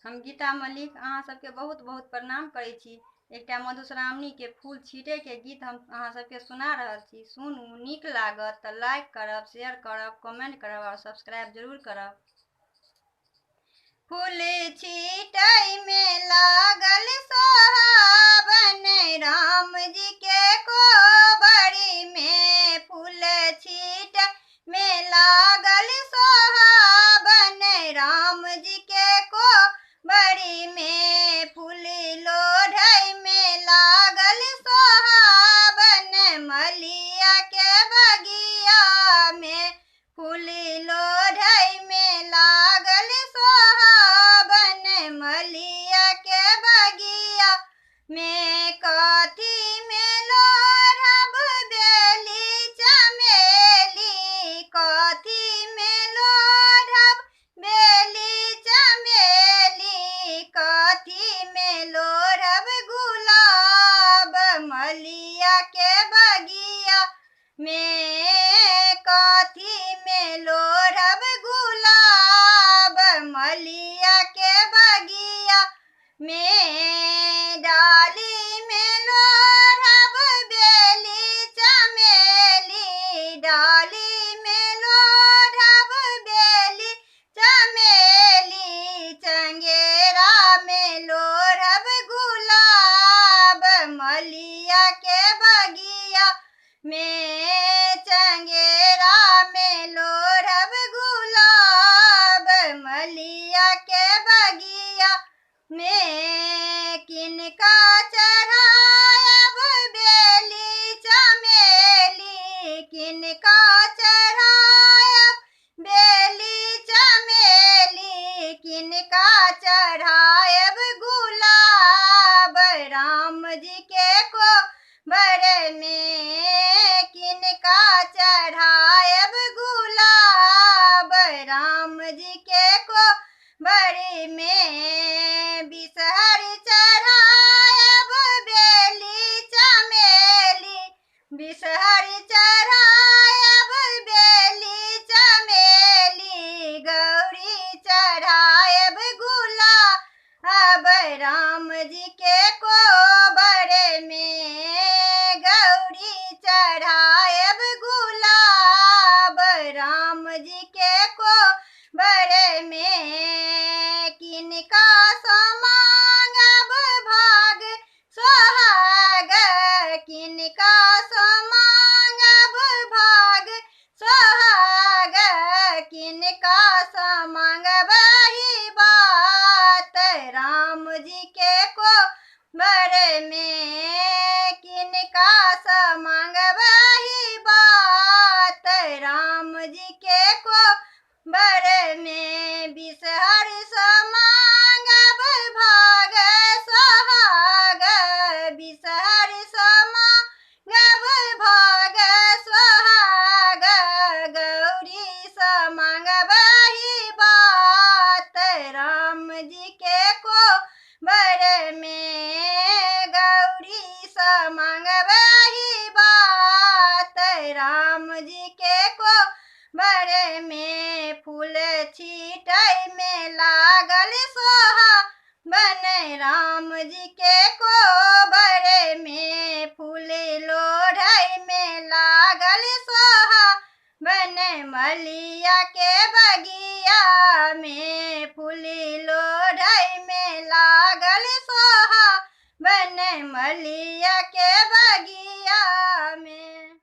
हम गीता मलिक अहाँ सबके बहुत बहुत प्रणाम करै छी। एकटा मधुश्रावणी के फूल छीटे के गीत हम अहाँ सबके सुना रहल छी। सुनू, नीक लागत तऽ लाइक करब, शेयर करब, कमेंट करब और सब्सक्राइब जरूर करब। फूल छीटै में लागल सोहाबन, राम जी के कोबरी में फूल छीट में लागल सोहाबन, राम जी के कोबरी में फूल लोढ़ै में लागल सोहाबन, मलिया के बगिया में फूल लोढ़ै में लागल सोहाबन, मलिया के बगिया में कथी में लोढ़ब बेली चमेली, कथी में लोढ़ब बेली चमेली, कथी में लोढ़ब गुलाब, मलिया के बगिया में कथी में लोढ़ब गुलाब, मलिया के बगिया में डाली में लोढ़ब बेली चमेली, डाली में लोढ़ब बेली चमेली, चंगेरा में लोढ़ब गुलाब, मलिया के बगिया में चंगेरा में लोढ़ब गुलाब, मलिया के बगिया में किनका चढ़ायब बेली चमेली, किनका चढ़ायब बेली चमेली, किनका चढ़ायब गुलाब, राम जी के कोबर में किनका चढ़ायब गुलाब, राम जी के कोबर में बिषहरि चढ़ायब बेली चमेली, बिषहरि चढ़ायब बेली चमेली, गौरी चढ़ायब गुलाब, राम जी के कोबर में गौरी चढ़ायब गुलाब, राम जी के कोबर में किनका समांगब भाग सोहाग, किनका समांगब भाग सोहाग, किनका समांगब ही बात, राम जी के कोबर में किनका समांगब ही बात, राम जी के कोबर में बिषहरि समांगब भाग सोहाग, बिषहरि समांगब भाग सोहाग, गौरी समांगब ही बात, राम जी के कोबर में गौरी समांगब ही बात, राम जी के कोबर में फूल छीटै में लागल सोहाबन, राम जी के कोबर में फूल लोढ़ै में लागल सोहाबन, मलिया के बगिया में फूल लोढ़ै में लागल सोहाबन, मलिया के बगिया में।